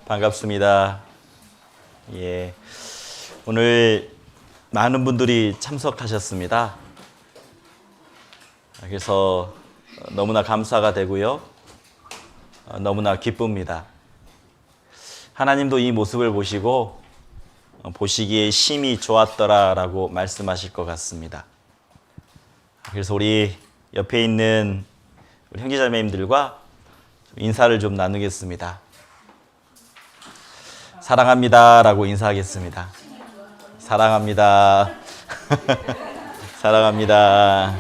반갑습니다. 오늘 많은 분들이 참석하셨습니다. 그래서 너무나 감사가 되고요. 너무나 기쁩니다. 하나님도 이 모습을 보시고 보시기에 심히 좋았더라라고 말씀하실 것 같습니다. 그래서 우리 옆에 있는 우리 형제자매님들과 인사를 좀 나누겠습니다. 사랑합니다라고 인사하겠습니다. 사랑합니다. 사랑합니다.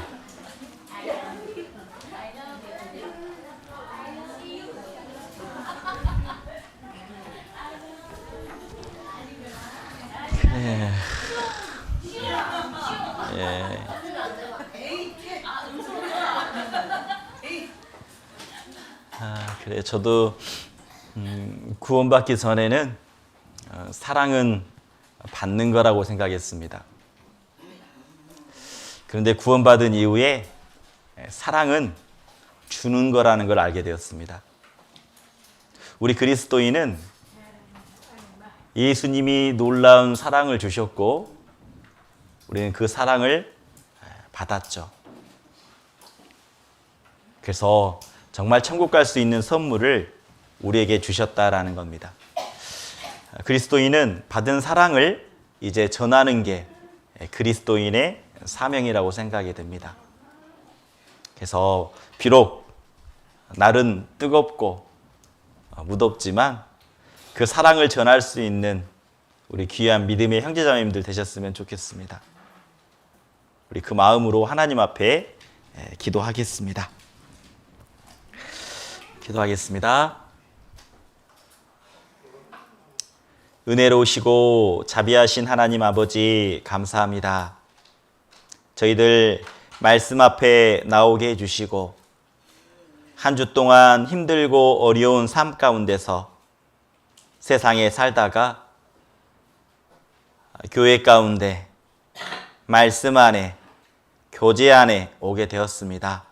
그래, 저도 구원받기 전에는 사랑은 받는 거라고 생각했습니다. 그런데 구원받은 이후에 사랑은 주는 거라는 걸 알게 되었습니다. 우리 그리스도인은 예수님이 놀라운 사랑을 주셨고 우리는 그 사랑을 받았죠. 그래서 정말 천국 갈 수 있는 선물을 우리에게 주셨다라는 겁니다. 그리스도인은 받은 사랑을 이제 전하는 게 그리스도인의 사명이라고 생각이 됩니다. 그래서 비록 날은 뜨겁고 무덥지만 그 사랑을 전할 수 있는 우리 귀한 믿음의 형제자매님들 되셨으면 좋겠습니다. 우리 그 마음으로 하나님 앞에 기도하겠습니다. 기도하겠습니다. 은혜로우시고 자비하신 하나님 아버지 감사합니다. 저희들 말씀 앞에 나오게 해주시고 한 주 동안 힘들고 어려운 삶 가운데서 세상에 살다가 교회 가운데 말씀 안에 교제 안에 오게 되었습니다.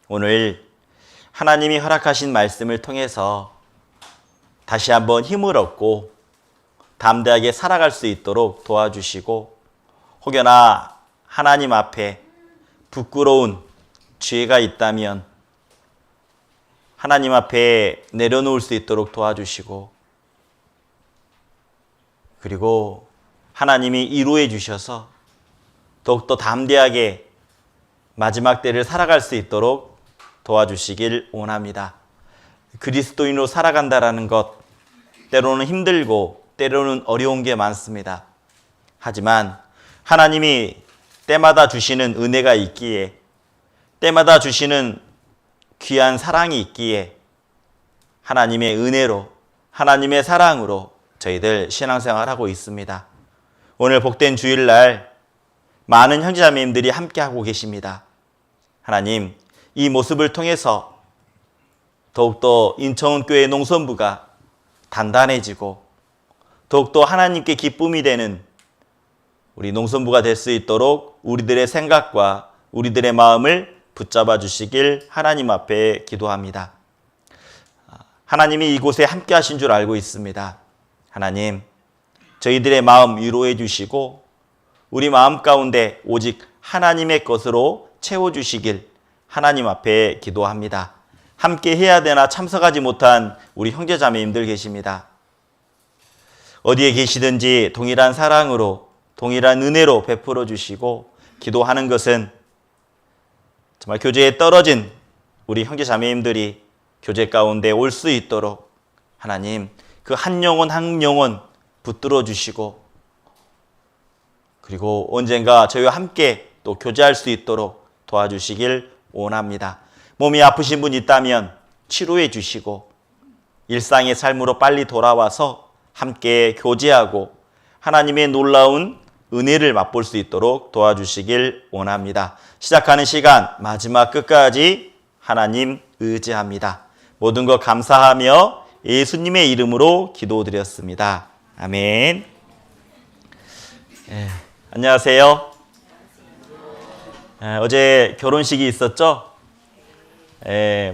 오늘 하나님이 허락하신 말씀을 통해서 다시 한번 힘을 얻고 담대하게 살아갈 수 있도록 도와주시고 혹여나 하나님 앞에 부끄러운 죄가 있다면 하나님 앞에 내려놓을 수 있도록 도와주시고 그리고 하나님이 이루어 주셔서 더욱더 담대하게 마지막 때를 살아갈 수 있도록 도와주시길 원합니다. 그리스도인으로 살아간다라는 것 때로는 힘들고 때로는 어려운 게 많습니다. 하지만 하나님이 때마다 주시는 은혜가 있기에 때마다 주시는 귀한 사랑이 있기에 하나님의 은혜로 하나님의 사랑으로 저희들 신앙생활하고 있습니다. 오늘 복된 주일날 많은 형제자매님들이 함께하고 계십니다. 하나님, 이 모습을 통해서 더욱더 인천교회 농선부가 단단해지고 더욱더 하나님께 기쁨이 되는 우리 농선부가 될 수 있도록 우리들의 생각과 우리들의 마음을 붙잡아 주시길 하나님 앞에 기도합니다. 하나님이 이곳에 함께 하신 줄 알고 있습니다. 하나님, 저희들의 마음 위로해 주시고 우리 마음 가운데 오직 하나님의 것으로 채워주시길 하나님 앞에 기도합니다. 함께 해야 되나 참석하지 못한 우리 형제자매님들 계십니다. 어디에 계시든지 동일한 사랑으로 동일한 은혜로 베풀어 주시고 기도하는 것은 정말 교제에 떨어진 우리 형제자매님들이 교제 가운데 올 수 있도록 하나님 그 한 영혼 한 영혼 붙들어 주시고 그리고 언젠가 저희와 함께 또 교제할 수 있도록 도와주시길 원합니다. 몸이 아프신 분 있다면 치료해 주시고 일상의 삶으로 빨리 돌아와서 함께 교제하고 하나님의 놀라운 은혜를 맛볼 수 있도록 도와주시길 원합니다. 시작하는 시간 마지막 끝까지 하나님 의지합니다. 모든 것 감사하며 예수님의 이름으로 기도드렸습니다. 아멘. 안녕하세요. 어제 결혼식이 있었죠?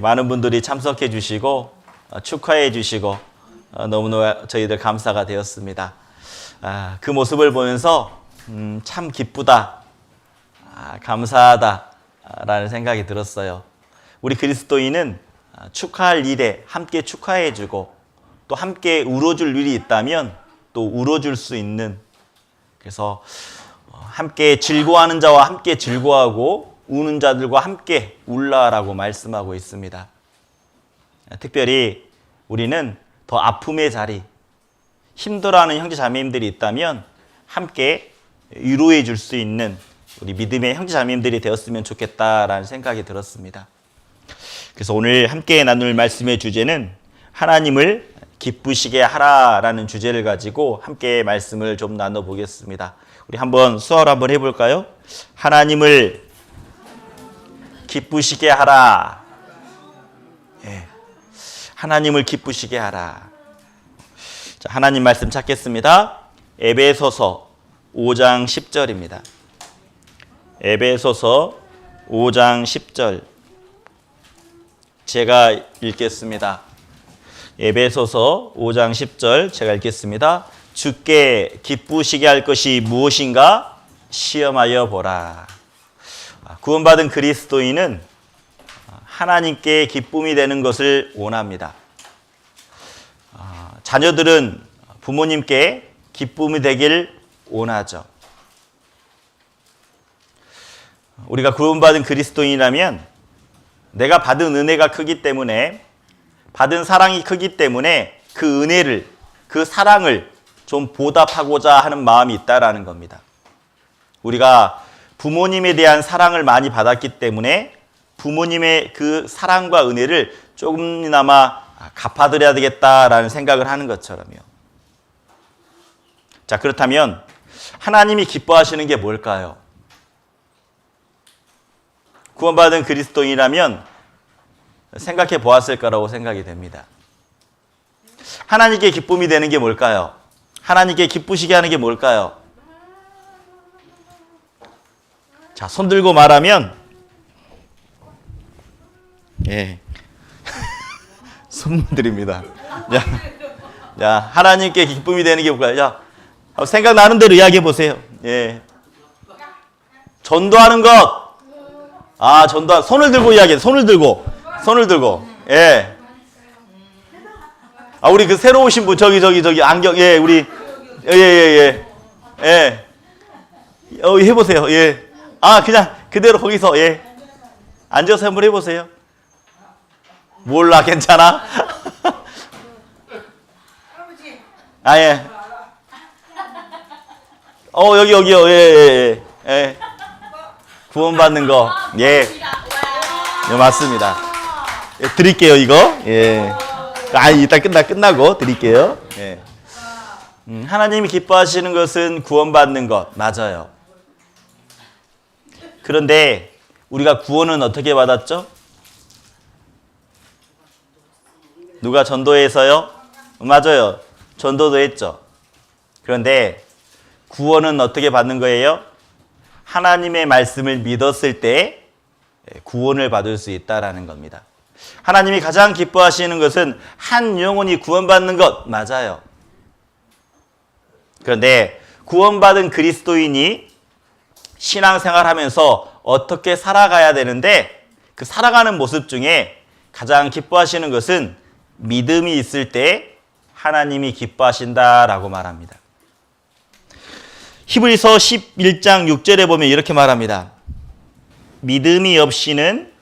많은 분들이 참석해 주시고 축하해 주시고 너무나 저희들 감사가 되었습니다. 그 모습을 보면서 참 기쁘다, 감사하다라는 생각이 들었어요. 우리 그리스도인은 축하할 일에 함께 축하해주고 또 함께 울어줄 일이 있다면 또 울어줄 수 있는, 그래서 함께 즐거워하는 자와 함께 즐거워하고 우는 자들과 함께 울라라고 말씀하고 있습니다. 특별히 우리는 더 아픔의 자리, 힘들어하는 형제 자매님들이 있다면 함께 위로해 줄 수 있는 우리 믿음의 형제 자매님들이 되었으면 좋겠다라는 생각이 들었습니다. 그래서 오늘 함께 나눌 말씀의 주제는 하나님을 기쁘시게 하라라는 주제를 가지고 함께 말씀을 좀 나눠보겠습니다. 우리 한번 수어를 한번 해볼까요? 하나님을 기쁘시게 하라. 예. 하나님을 기쁘시게 하라. 자, 하나님 말씀 찾겠습니다. 에베소서 5장 10절입니다. 에베소서 5장 10절 제가 읽겠습니다. 에베소서 5장 10절 제가 읽겠습니다. 주께 기쁘시게 할 것이 무엇인가 시험하여 보라. 구원받은 그리스도인은 하나님께 기쁨이 되는 것을 원합니다. 자녀들은 부모님께 기쁨이 되길 원하죠. 우리가 구원받은 그리스도인이라면 내가 받은 은혜가 크기 때문에, 받은 사랑이 크기 때문에 그 은혜를, 그 사랑을 좀 보답하고자 하는 마음이 있다라는 겁니다. 우리가 부모님에 대한 사랑을 많이 받았기 때문에 부모님의 그 사랑과 은혜를 조금이나마 갚아드려야 되겠다라는 생각을 하는 것처럼요. 자, 그렇다면 하나님이 기뻐하시는 게 뭘까요? 구원받은 그리스도인이라면 생각해 보았을 거라고 생각이 됩니다. 하나님께 기쁨이 되는 게 뭘까요? 하나님께 기쁘시게 하는 게 뭘까요? 자, 손 들고 말하면, 예. 선물 드립니다. 야, 하나님께 기쁨이 되는 게 뭘까요? 자, 생각나는 대로 이야기해 보세요. 예. 전도하는 것. 손을 들고 이야기해. 손을 들고. 예. 우리 그 새로 오신 분, 저기, 안경, 예, 우리, 예. 해보세요. 예. 그냥 그대로 거기서, 예. 앉아서 한번 해보세요. 몰라, 괜찮아? 예. 여기요. 예. 구원받는 거. 예. 네, 맞습니다. 예, 드릴게요, 이거. 예. 이따 끝나고 드릴게요. 예. 하나님이 기뻐하시는 것은 구원받는 것. 맞아요. 그런데 우리가 구원은 어떻게 받았죠? 누가 전도해서요? 맞아요. 전도도 했죠. 그런데 구원은 어떻게 받는 거예요? 하나님의 말씀을 믿었을 때 구원을 받을 수 있다라는 겁니다. 하나님이 가장 기뻐하시는 것은 한 영혼이 구원받는 것. 맞아요. 그런데 구원받은 그리스도인이 신앙생활하면서 어떻게 살아가야 되는데, 그 살아가는 모습 중에 가장 기뻐하시는 것은 믿음이 있을 때 하나님이 기뻐하신다라고 말합니다. 히브리서 11장 6절에 보면 이렇게 말합니다. 믿음이 없이는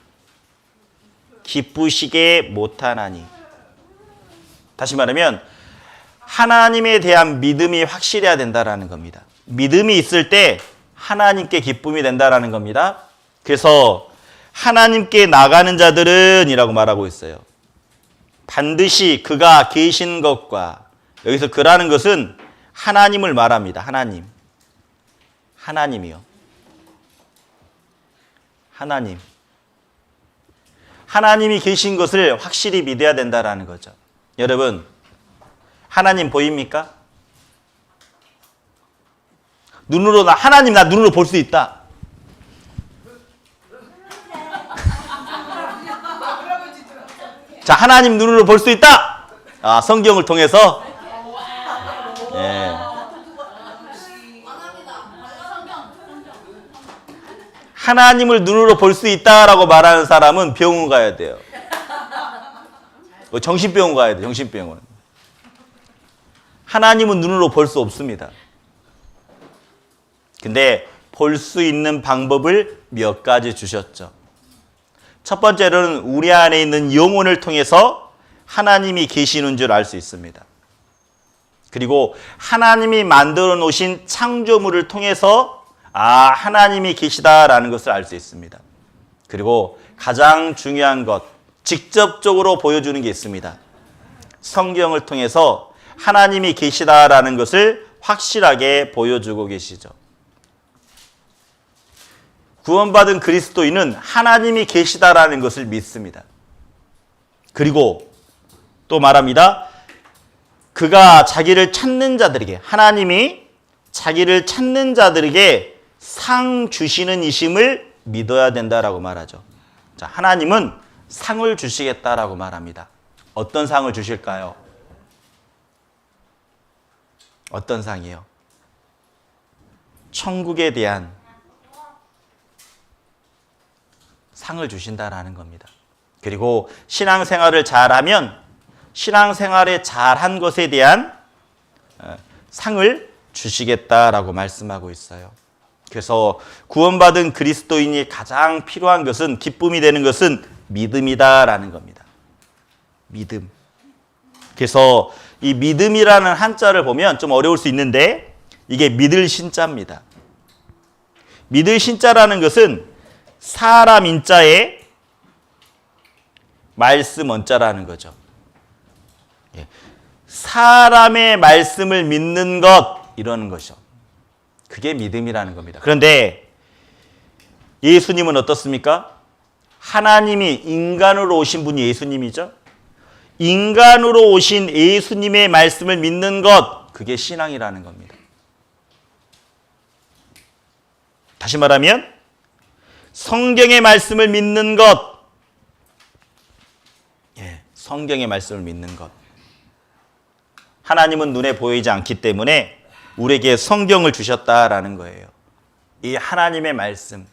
기쁘시게 못하나니. 다시 말하면 하나님에 대한 믿음이 확실해야 된다라는 겁니다. 믿음이 있을 때 하나님께 기쁨이 된다라는 겁니다. 그래서 하나님께 나가는 자들은 이라고 말하고 있어요. 반드시 그가 계신 것과, 여기서 그라는 것은 하나님을 말합니다. 하나님이요. 하나님이 계신 것을 확실히 믿어야 된다라는 거죠. 여러분, 하나님 보입니까? 하나님 나 눈으로 볼 수 있다. 자, 하나님 눈으로 볼 수 있다. 아, 성경을 통해서? 예. 하나님을 눈으로 볼 수 있다라고 말하는 사람은 병원 가야 돼요. 정신병원 가야 돼요. 정신병원. 하나님은 눈으로 볼 수 없습니다. 근데 볼 수 있는 방법을 몇 가지 주셨죠. 첫 번째로는 우리 안에 있는 영혼을 통해서 하나님이 계시는 줄 알 수 있습니다. 그리고 하나님이 만들어 놓으신 창조물을 통해서 하나님이 계시다라는 것을 알 수 있습니다. 그리고 가장 중요한 것, 직접적으로 보여주는 게 있습니다. 성경을 통해서 하나님이 계시다라는 것을 확실하게 보여주고 계시죠. 구원받은 그리스도인은 하나님이 계시다라는 것을 믿습니다. 그리고 또 말합니다. 그가 자기를 찾는 자들에게, 하나님이 자기를 찾는 자들에게 상 주시는 이심을 믿어야 된다라고 말하죠. 자, 하나님은 상을 주시겠다라고 말합니다. 어떤 상을 주실까요? 어떤 상이요? 천국에 대한 상을 주신다라는 겁니다. 그리고 신앙생활을 잘하면 신앙생활에 잘한 것에 대한 상을 주시겠다라고 말씀하고 있어요. 그래서 구원받은 그리스도인이 가장 필요한 것은, 기쁨이 되는 것은 믿음이다라는 겁니다. 믿음. 그래서 이 믿음이라는 한자를 보면 좀 어려울 수 있는데 이게 믿을 신자입니다. 믿을 신자라는 것은 사람 인자에 말씀 언자라는 거죠. 사람의 말씀을 믿는 것, 이러는 것이죠. 그게 믿음이라는 겁니다. 그런데 예수님은 어떻습니까? 하나님이 인간으로 오신 분이 예수님이죠. 인간으로 오신 예수님의 말씀을 믿는 것, 그게 신앙이라는 겁니다. 다시 말하면 성경의 말씀을 믿는 것, 성경의 말씀을 믿는 것. 하나님은 눈에 보이지 않기 때문에 우리에게 성경을 주셨다라는 거예요. 이 하나님의 말씀.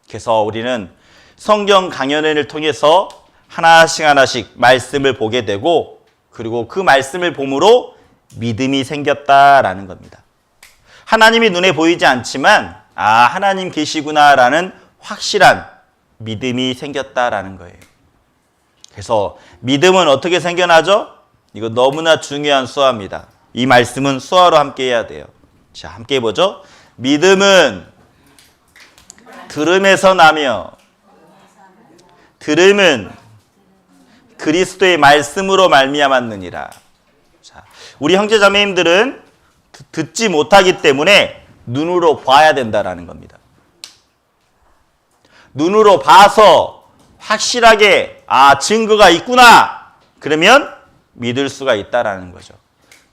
그래서 우리는 성경 강연회를 통해서 하나씩 하나씩 말씀을 보게 되고, 그리고 그 말씀을 봄으로 믿음이 생겼다라는 겁니다. 하나님이 눈에 보이지 않지만 하나님 계시구나라는 확실한 믿음이 생겼다라는 거예요. 그래서 믿음은 어떻게 생겨나죠? 이거 너무나 중요한 수화입니다. 이 말씀은 수화로 함께 해야 돼요. 자, 함께 해보죠. 믿음은 들음에서 나며 들음은 그리스도의 말씀으로 말미암았느니라. 자, 우리 형제자매님들은 듣지 못하기 때문에 눈으로 봐야 된다라는 겁니다. 눈으로 봐서 확실하게 증거가 있구나, 그러면 믿을 수가 있다라는 거죠.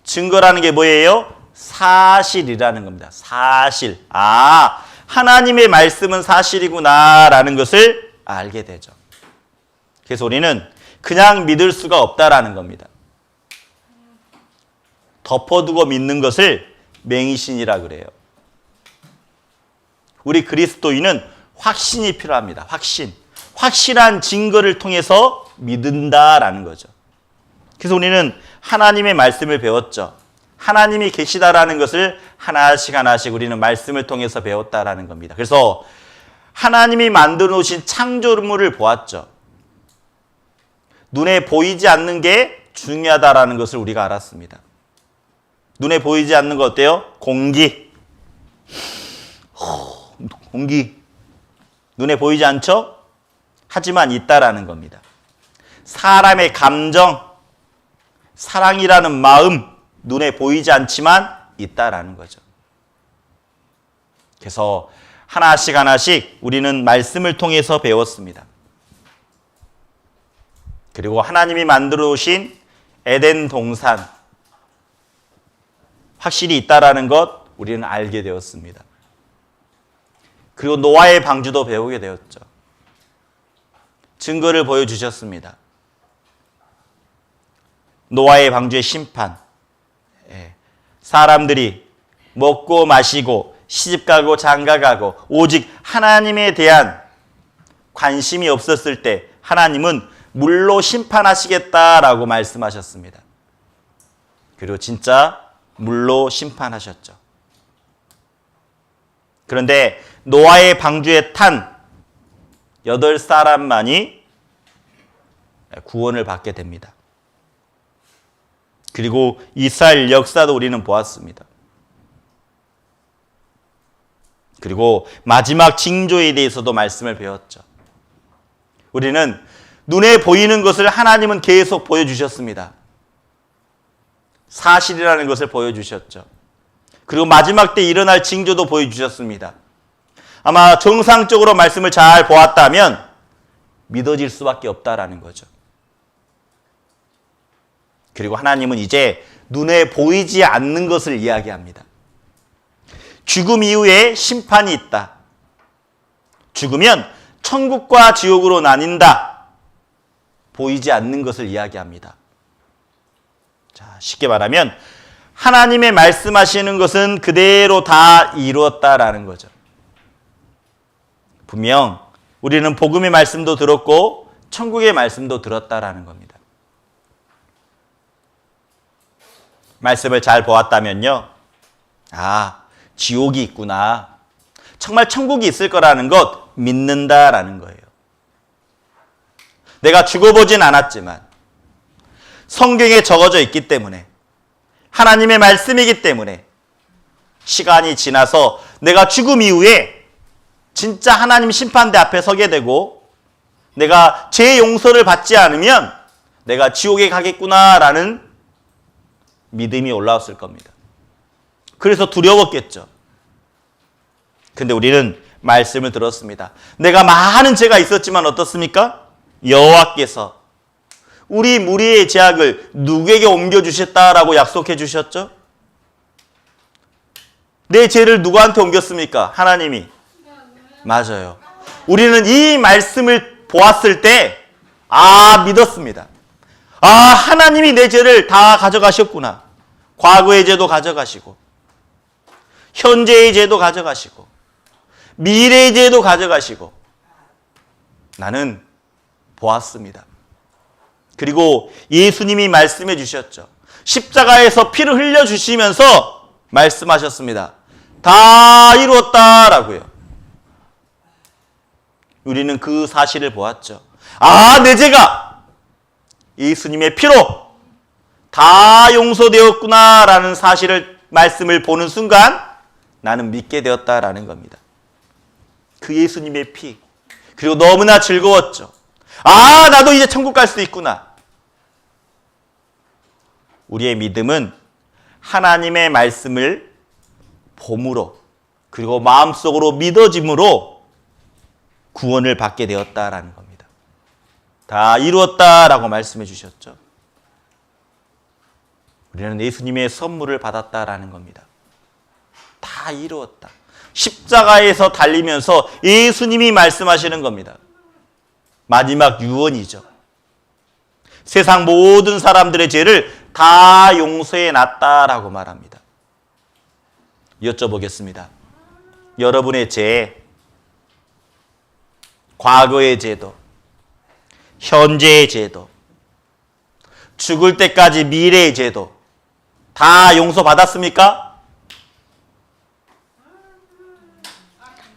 증거라는 게 뭐예요? 사실이라는 겁니다. 사실. 하나님의 말씀은 사실이구나라는 것을 알게 되죠. 그래서 우리는 그냥 믿을 수가 없다라는 겁니다. 덮어두고 믿는 것을 맹신이라 그래요. 우리 그리스도인은 확신이 필요합니다. 확신. 확실한 증거를 통해서 믿는다라는 거죠. 그래서 우리는 하나님의 말씀을 배웠죠. 하나님이 계시다라는 것을 하나씩 하나씩 우리는 말씀을 통해서 배웠다라는 겁니다. 그래서 하나님이 만들어 놓으신 창조물을 보았죠. 눈에 보이지 않는 게 중요하다라는 것을 우리가 알았습니다. 눈에 보이지 않는 거 어때요? 공기. 공기. 눈에 보이지 않죠? 하지만 있다라는 겁니다. 사람의 감정, 사랑이라는 마음, 눈에 보이지 않지만 있다라는 거죠. 그래서 하나씩 하나씩 우리는 말씀을 통해서 배웠습니다. 그리고 하나님이 만들어 오신 에덴 동산, 확실히 있다라는 것 우리는 알게 되었습니다. 그리고 노아의 방주도 배우게 되었죠. 증거를 보여주셨습니다. 노아의 방주의 심판. 사람들이 먹고 마시고 시집가고 장가가고 오직 하나님에 대한 관심이 없었을 때 하나님은 물로 심판하시겠다라고 말씀하셨습니다. 그리고 진짜 물로 심판하셨죠. 그런데 노아의 방주에 탄 8사람만이 구원을 받게 됩니다. 그리고 이스라엘 역사도 우리는 보았습니다. 그리고 마지막 징조에 대해서도 말씀을 배웠죠. 우리는 눈에 보이는 것을 하나님은 계속 보여주셨습니다. 사실이라는 것을 보여주셨죠. 그리고 마지막 때 일어날 징조도 보여주셨습니다. 아마 정상적으로 말씀을 잘 보았다면 믿어질 수밖에 없다라는 거죠. 그리고 하나님은 이제 눈에 보이지 않는 것을 이야기합니다. 죽음 이후에 심판이 있다. 죽으면 천국과 지옥으로 나뉜다. 보이지 않는 것을 이야기합니다. 자, 쉽게 말하면 하나님의 말씀하시는 것은 그대로 다 이루었다라는 거죠. 분명 우리는 복음의 말씀도 들었고 천국의 말씀도 들었다라는 겁니다. 말씀을 잘 보았다면요. 아, 지옥이 있구나. 정말 천국이 있을 거라는 것 믿는다라는 거예요. 내가 죽어보진 않았지만 성경에 적어져 있기 때문에 하나님의 말씀이기 때문에 시간이 지나서 내가 죽음 이후에 진짜 하나님 심판대 앞에 서게 되고 내가 죄 용서를 받지 않으면 내가 지옥에 가겠구나라는 믿음이 올라왔을 겁니다. 그래서 두려웠겠죠. 근데 우리는 말씀을 들었습니다. 내가 많은 죄가 있었지만 어떻습니까? 여호와께서 우리 무리의 죄악을 누구에게 옮겨주셨다라고 약속해 주셨죠? 내 죄를 누구한테 옮겼습니까? 하나님이. 맞아요. 우리는 이 말씀을 보았을 때 믿었습니다. 하나님이 내 죄를 다 가져가셨구나. 과거의 죄도 가져가시고 현재의 죄도 가져가시고 미래의 죄도 가져가시고 나는 보았습니다. 그리고 예수님이 말씀해 주셨죠. 십자가에서 피를 흘려주시면서 말씀하셨습니다. 다 이루었다라고요. 우리는 그 사실을 보았죠. 내 죄가 예수님의 피로 다 용서되었구나라는 사실을 말씀을 보는 순간 나는 믿게 되었다라는 겁니다. 그 예수님의 피. 그리고 너무나 즐거웠죠. 나도 이제 천국 갈 수 있구나. 우리의 믿음은 하나님의 말씀을 봄으로 그리고 마음속으로 믿어짐으로 구원을 받게 되었다라는 겁니다. 다 이루었다라고 말씀해 주셨죠. 우리는 예수님의 선물을 받았다라는 겁니다. 다 이루었다. 십자가에서 달리면서 예수님이 말씀하시는 겁니다. 마지막 유언이죠. 세상 모든 사람들의 죄를 다 용서해 놨다라고 말합니다. 여쭤보겠습니다. 여러분의 죄, 과거의 죄도, 현재의 죄도, 죽을 때까지 미래의 죄도 다 용서받았습니까?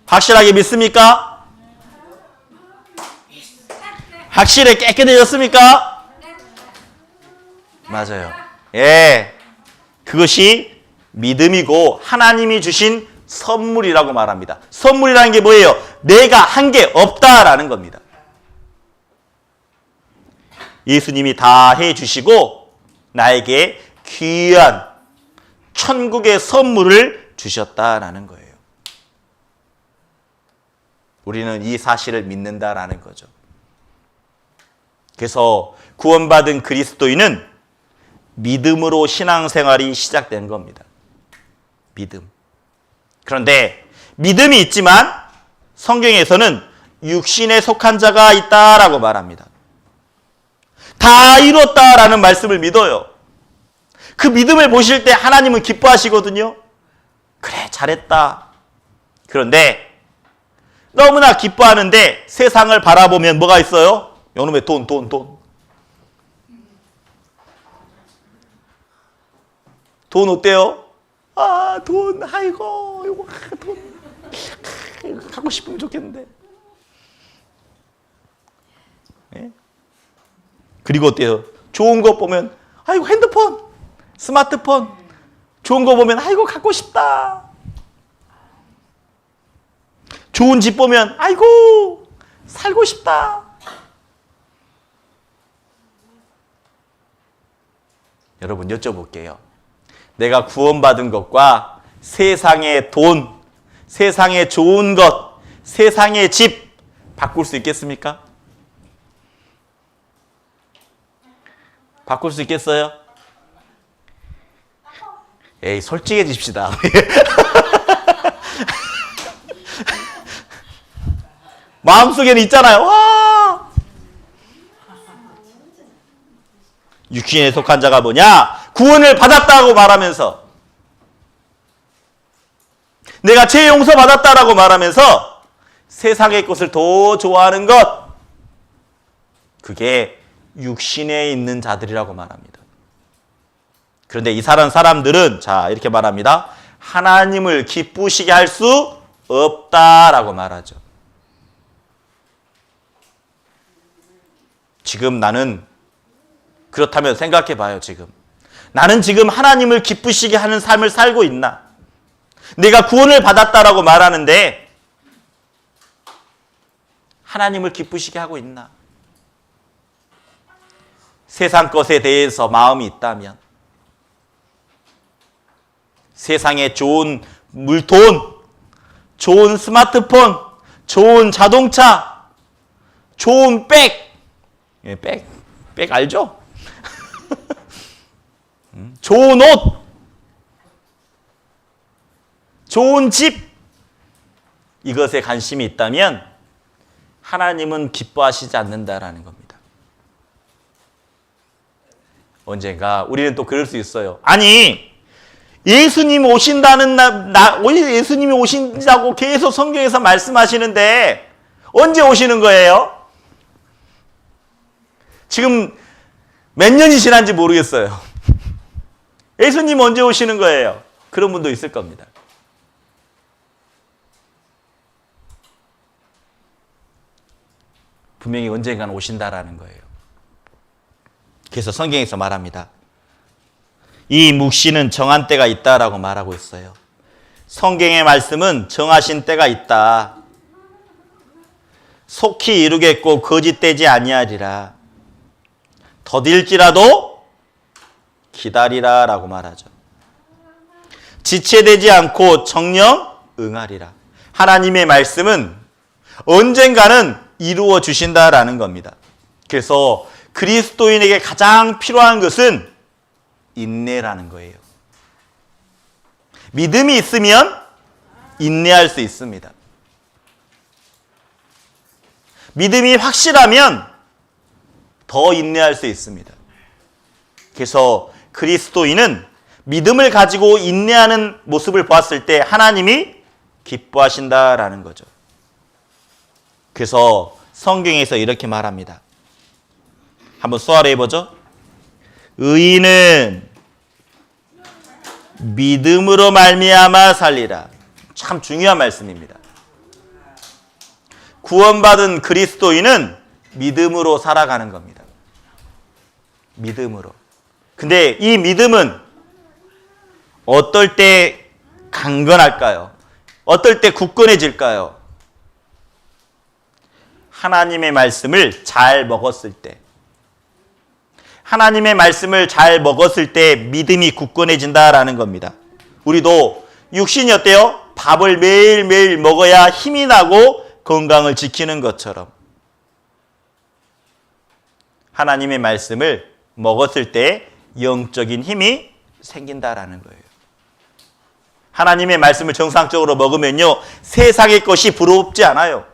확실하게 믿습니까? 확실히 깨끗해졌습니까? 맞아요. 그것이 믿음이고 하나님이 주신 선물이라고 말합니다. 선물이라는 게 뭐예요? 내가 한 게 없다라는 겁니다. 예수님이 다 해주시고 나에게 귀한 천국의 선물을 주셨다라는 거예요. 우리는 이 사실을 믿는다라는 거죠. 그래서 구원받은 그리스도인은 믿음으로 신앙생활이 시작된 겁니다. 믿음. 그런데 믿음이 있지만 성경에서는 육신에 속한 자가 있다라고 말합니다. 다 이뤘다라는 말씀을 믿어요. 그 믿음을 보실 때 하나님은 기뻐하시거든요. 그래, 잘했다. 그런데 너무나 기뻐하는데 세상을 바라보면 뭐가 있어요? 요놈의 돈. 돈 어때요? 아, 돈, 아이고, 이거 돈 갖고 싶으면 좋겠는데. 네? 그리고 어때요? 좋은 거 보면, 아이고, 핸드폰, 스마트폰, 좋은 거 보면, 아이고, 갖고 싶다. 좋은 집 보면, 아이고, 살고 싶다. 여러분, 여쭤볼게요. 내가 구원받은 것과 세상의 돈, 세상의 좋은 것, 세상의 집 바꿀 수 있겠습니까? 바꿀 수 있겠어요? 에이, 솔직해집시다. 마음속에는 있잖아요. 와! 육신에 속한 자가 뭐냐? 구원을 받았다고 말하면서, 내가 죄 용서 받았다라고 말하면서 세상의 것을 더 좋아하는 것, 그게 육신에 있는 자들이라고 말합니다. 그런데 이 사람들은 자, 이렇게 말합니다. 하나님을 기쁘시게 할 수 없다라고 말하죠. 지금 나는, 그렇다면 생각해 봐요. 나는 지금 하나님을 기쁘시게 하는 삶을 살고 있나? 내가 구원을 받았다라고 말하는데 하나님을 기쁘시게 하고 있나? 세상 것에 대해서 마음이 있다면, 세상에 좋은 물돈, 좋은 스마트폰, 좋은 자동차, 좋은 백, 백 알죠? 좋은 옷, 좋은 집, 이것에 관심이 있다면 하나님은 기뻐하시지 않는다라는 겁니다. 언젠가 우리는 또 그럴 수 있어요. 아니, 예수님 오신다는 예수님이 오신다고 계속 성경에서 말씀하시는데 언제 오시는 거예요? 지금 몇 년이 지난지 모르겠어요. 예수님 언제 오시는 거예요? 그런 분도 있을 겁니다. 분명히 언젠가는 오신다라는 거예요. 그래서 성경에서 말합니다. 이 묵시는 정한 때가 있다라고 말하고 있어요. 성경의 말씀은 정하신 때가 있다. 속히 이루겠고 거짓되지 아니하리라. 더딜지라도 기다리라 라고 말하죠. 지체되지 않고 정령 응하리라. 하나님의 말씀은 언젠가는 이루어 주신다라는 겁니다. 그래서 그리스도인에게 가장 필요한 것은 인내라는 거예요. 믿음이 있으면 인내할 수 있습니다. 믿음이 확실하면 더 인내할 수 있습니다. 그래서 그리스도인은 믿음을 가지고 인내하는 모습을 보았을 때 하나님이 기뻐하신다라는 거죠. 그래서 성경에서 이렇게 말합니다. 한번 수아로 해보죠. 의인은 믿음으로 말미암아 살리라. 참 중요한 말씀입니다. 구원받은 그리스도인은 믿음으로 살아가는 겁니다. 믿음으로. 근데 이 믿음은 어떨 때 강건할까요? 어떨 때 굳건해질까요? 하나님의 말씀을 잘 먹었을 때. 하나님의 말씀을 잘 먹었을 때 믿음이 굳건해진다라는 겁니다. 우리도 육신이 어때요? 밥을 매일매일 먹어야 힘이 나고 건강을 지키는 것처럼 하나님의 말씀을 먹었을 때 영적인 힘이 생긴다라는 거예요. 하나님의 말씀을 정상적으로 먹으면요, 세상의 것이 부럽지 않아요.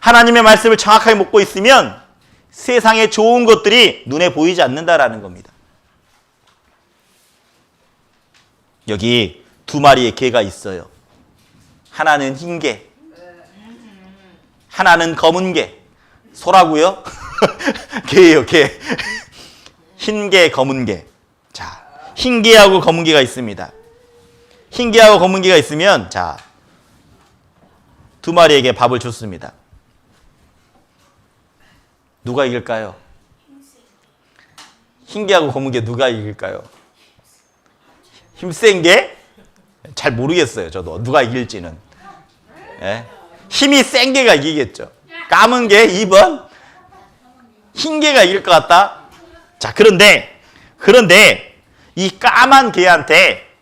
하나님의 말씀을 정확하게 먹고 있으면 세상에 좋은 것들이 눈에 보이지 않는다라는 겁니다. 여기 두 마리의 개가 있어요. 하나는 흰 개, 하나는 검은 개. 소라고요? 개예요, 개. 흰 개, 검은 개. 자, 흰 개하고 검은 개가 있습니다. 흰 개하고 검은 개가 있으면 자, 두 마리에게 밥을 줬습니다. 누가 이길까요? 흰 개하고 검은 개 누가 이길까요? 힘센 게? 잘 모르겠어요, 저도. 누가 이길지는. 예? 힘이 센 개가 이기겠죠. 까만 개 2번, 흰 개가 이길 것 같다. 자, 그런데 이 까만 개한테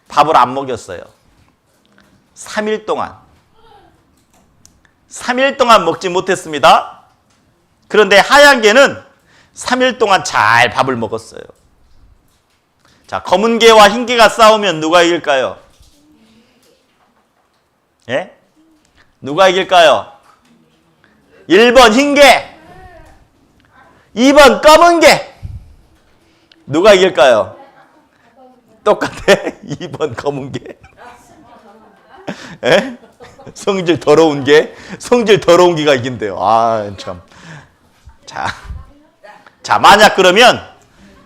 밥을 안 먹였어요. 3일 동안 먹지 못했습니다. 그런데 하얀 개는 3일 동안 잘 밥을 먹었어요. 자, 검은 개와 흰 개가 싸우면 누가 이길까요? 예? 누가 이길까요? 1번 흰 개, 2번 검은 개. 누가 이길까요? 똑같아. 2번 검은 개. 예? 성질 더러운 개가 이긴대요. 아, 참. 자, 만약 그러면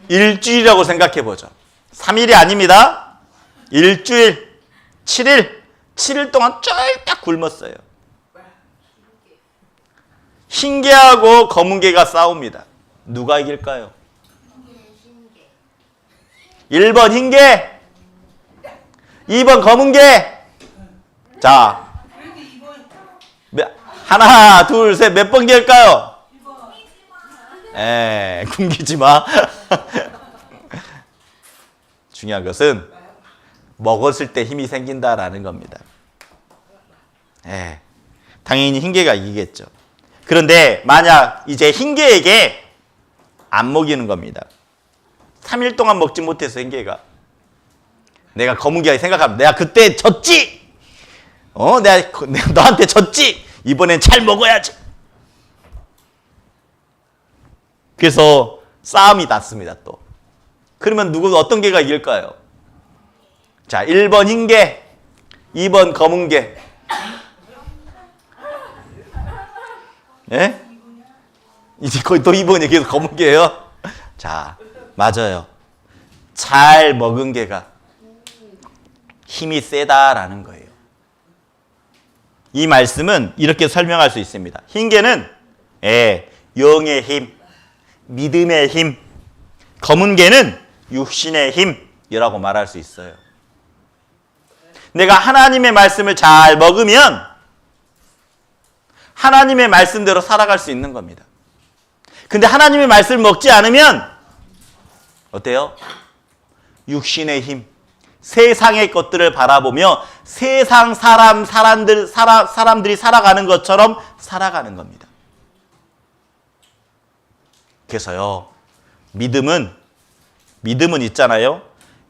일주일이라고 생각해 보죠. 3일이 아닙니다. 일주일, 7일 동안 쫄딱 굶었어요. 흰 개하고 검은 개가 싸웁니다. 누가 이길까요? 1번 흰 개, 2번 검은 개. 자, 하나, 둘, 셋, 몇 번 개일까요? 굶기지 마. 중요한 것은 먹었을 때 힘이 생긴다라는 겁니다. 당연히 흰 개가 이기겠죠. 그런데 만약 이제 흰 개에게 안 먹이는 겁니다. 3일 동안 먹지 못해서 흰 개가. 내가 검은 개가 생각하면 내가 그때 졌지. 내가 너한테 졌지. 이번엔 잘 먹어야지. 그래서 싸움이 났습니다, 또. 그러면 어떤 개가 이길까요? 자, 1번 흰 개, 2번 검은 개. 예? 이제 거의 또 2번이 계속 검은 개예요? 자, 맞아요. 잘 먹은 개가 힘이 세다라는 거예요. 이 말씀은 이렇게 설명할 수 있습니다. 흰 개는 영의 힘, 믿음의 힘, 검은 개는 육신의 힘이라고 말할 수 있어요. 내가 하나님의 말씀을 잘 먹으면 하나님의 말씀대로 살아갈 수 있는 겁니다. 근데 하나님의 말씀을 먹지 않으면 어때요? 육신의 힘, 세상의 것들을 바라보며 세상 사람들이 살아가는 것처럼 살아가는 겁니다. 그래서요, 믿음은 있잖아요.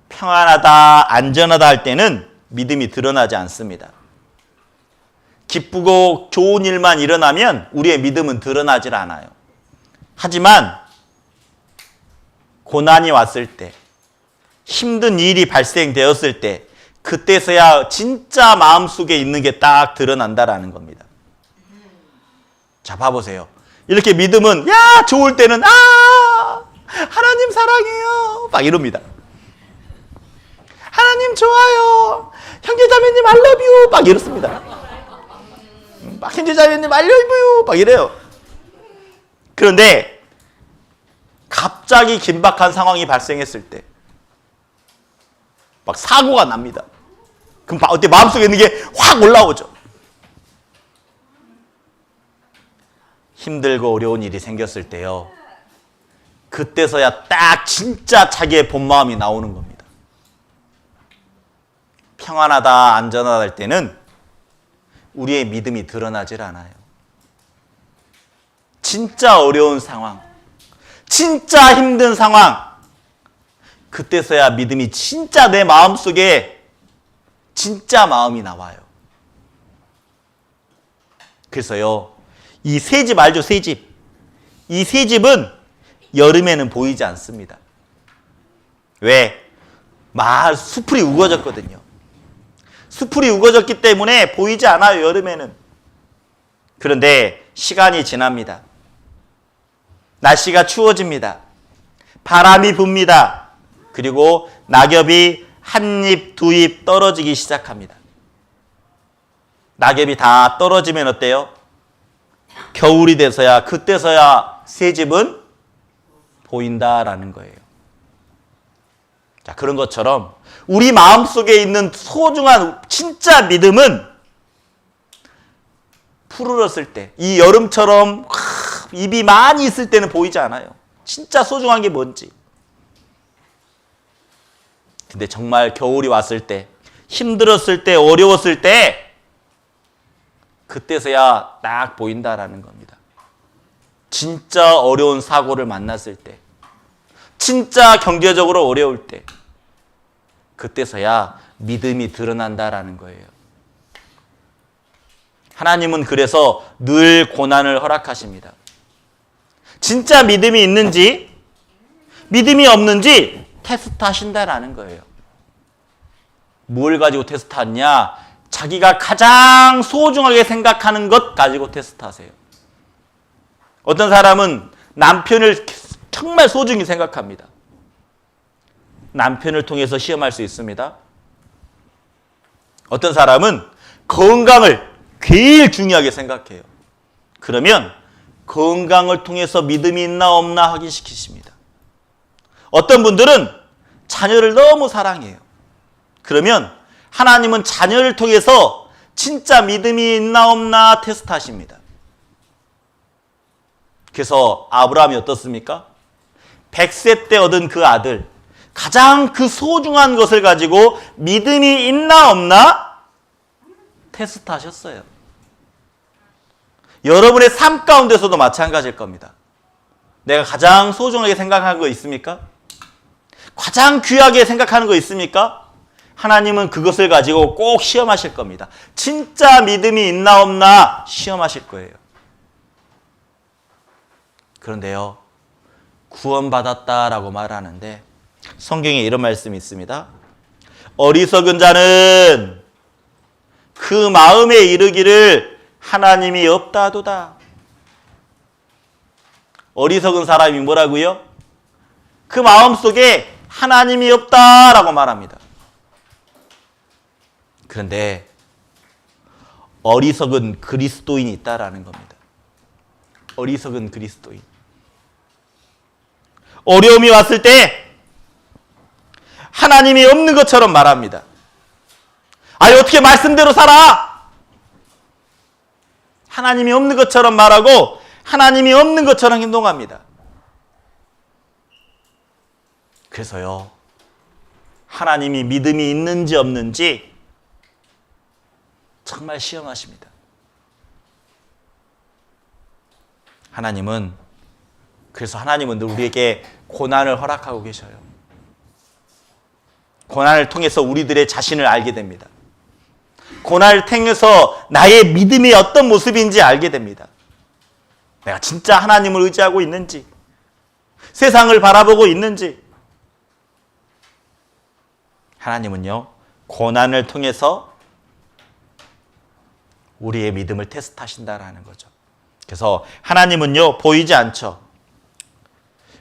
평안하다, 안전하다 할 때는 믿음이 드러나지 않습니다. 기쁘고 좋은 일만 일어나면 우리의 믿음은 드러나질 않아요. 하지만 고난이 왔을 때, 힘든 일이 발생되었을 때, 그때서야 진짜 마음속에 있는 게 딱 드러난다라는 겁니다. 자, 봐보세요. 이렇게 믿음은 좋을 때는 하나님 사랑해요 막 이럽니다. 하나님 좋아요, 형제자매님 I love you 막 이렇습니다. 막 형제자매님 I love you 막 이래요. 그런데 갑자기 긴박한 상황이 발생했을 때 막 사고가 납니다. 그럼 어때? 마음속에 있는 게 확 올라오죠. 힘들고 어려운 일이 생겼을 때요, 그때서야 딱 진짜 자기의 본 마음이 나오는 겁니다. 평안하다, 안전하다 할 때는 우리의 믿음이 드러나질 않아요. 진짜 어려운 상황, 진짜 힘든 상황, 그때서야 믿음이 진짜 내 마음속에 진짜 마음이 나와요. 그래서요, 이 새 집 알죠? 새 집. 이 새 집은 여름에는 보이지 않습니다. 왜? 수풀이 우거졌거든요. 수풀이 우거졌기 때문에 보이지 않아요, 여름에는. 그런데 시간이 지납니다. 날씨가 추워집니다. 바람이 붑니다. 그리고 낙엽이 한 잎, 두 잎 떨어지기 시작합니다. 낙엽이 다 떨어지면 어때요? 겨울이 돼서야, 그때서야 새 집은 보인다라는 거예요. 자, 그런 것처럼 우리 마음속에 있는 소중한 진짜 믿음은 푸르렀을 때, 이 여름처럼 잎이 많이 있을 때는 보이지 않아요. 진짜 소중한 게 뭔지. 근데 정말 겨울이 왔을 때, 힘들었을 때, 어려웠을 때, 그때서야 딱 보인다라는 겁니다. 진짜 어려운 사고를 만났을 때, 진짜 경제적으로 어려울 때, 그때서야 믿음이 드러난다라는 거예요. 하나님은 그래서 늘 고난을 허락하십니다. 진짜 믿음이 있는지, 믿음이 없는지 테스트 하신다라는 거예요. 뭘 가지고 테스트 하냐? 자기가 가장 소중하게 생각하는 것 가지고 테스트 하세요. 어떤 사람은 남편을 정말 소중히 생각합니다. 남편을 통해서 시험할 수 있습니다. 어떤 사람은 건강을 제일 중요하게 생각해요. 그러면 건강을 통해서 믿음이 있나 없나 확인시키십니다. 어떤 분들은 자녀를 너무 사랑해요. 그러면 하나님은 자녀를 통해서 진짜 믿음이 있나 없나 테스트하십니다. 그래서 아브라함이 어떻습니까? 100세 때 얻은 그 아들, 가장 그 소중한 것을 가지고 믿음이 있나 없나 테스트하셨어요. 여러분의 삶 가운데서도 마찬가지일 겁니다. 내가 가장 소중하게 생각하는 거 있습니까? 가장 귀하게 생각하는 거 있습니까? 하나님은 그것을 가지고 꼭 시험하실 겁니다. 진짜 믿음이 있나 없나 시험하실 거예요. 그런데요, 구원받았다라고 말하는데 성경에 이런 말씀이 있습니다. 어리석은 자는 그 마음에 이르기를 하나님이 없다도다. 어리석은 사람이 뭐라고요? 그 마음속에 하나님이 없다라고 말합니다. 그런데 어리석은 그리스도인이 있다라는 겁니다. 어리석은 그리스도인. 어려움이 왔을 때 하나님이 없는 것처럼 말합니다. 아니, 어떻게 말씀대로 살아? 하나님이 없는 것처럼 말하고 하나님이 없는 것처럼 행동합니다. 그래서요, 하나님이 믿음이 있는지 없는지 정말 시험하십니다. 그래서 하나님은 늘 우리에게 고난을 허락하고 계셔요. 고난을 통해서 우리들의 자신을 알게 됩니다. 고난을 통해서 나의 믿음이 어떤 모습인지 알게 됩니다. 내가 진짜 하나님을 의지하고 있는지, 세상을 바라보고 있는지. 하나님은요, 고난을 통해서 우리의 믿음을 테스트하신다라는 거죠. 그래서 하나님은요, 보이지 않죠.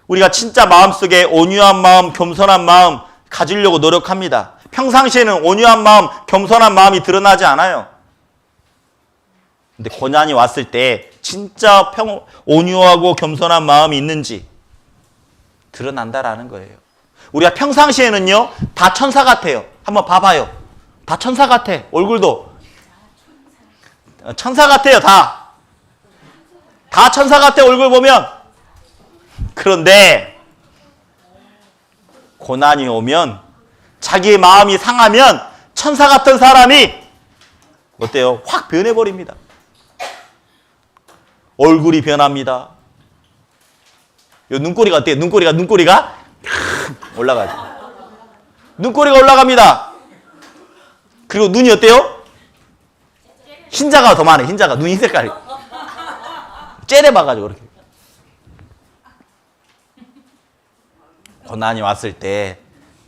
우리가 진짜 마음속에 온유한 마음, 겸손한 마음 가지려고 노력합니다. 평상시에는 온유한 마음, 겸손한 마음이 드러나지 않아요. 근데 고난이 왔을 때 진짜 온유하고 겸손한 마음이 있는지 드러난다라는 거예요. 우리가 평상시에는요, 다 천사 같아요. 한번 봐봐요. 다 천사 같아. 얼굴도 천사 같아요. 다 천사 같아, 얼굴 보면. 그런데 고난이 오면, 자기의 마음이 상하면 천사 같은 사람이 어때요? 확 변해버립니다. 얼굴이 변합니다. 요 눈꼬리가 어때요? 눈꼬리가 올라가죠. 눈꼬리가 올라갑니다. 그리고 눈이 어때요? 흰자가 더 많아요. 흰자가. 눈 흰 색깔이 째려봐가지고 그렇게 고난이 왔을 때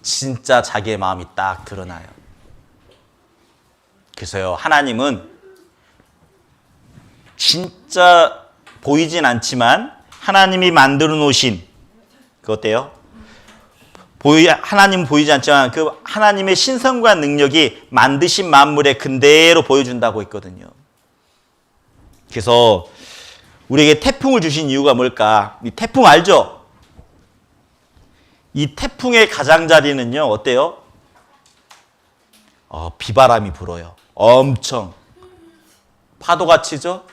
진짜 자기의 마음이 딱 드러나요. 그래서요, 하나님은 진짜 보이진 않지만 하나님이 만들어 놓으신 그 어때요? 하나님은 보이지 않지만 그 하나님의 신성과 능력이 만드신 만물에 그대로 보여준다고 했거든요. 그래서 우리에게 태풍을 주신 이유가 뭘까? 이 태풍 알죠? 이 태풍의 가장자리는요, 어때요? 비바람이 불어요. 엄청. 파도가 치죠?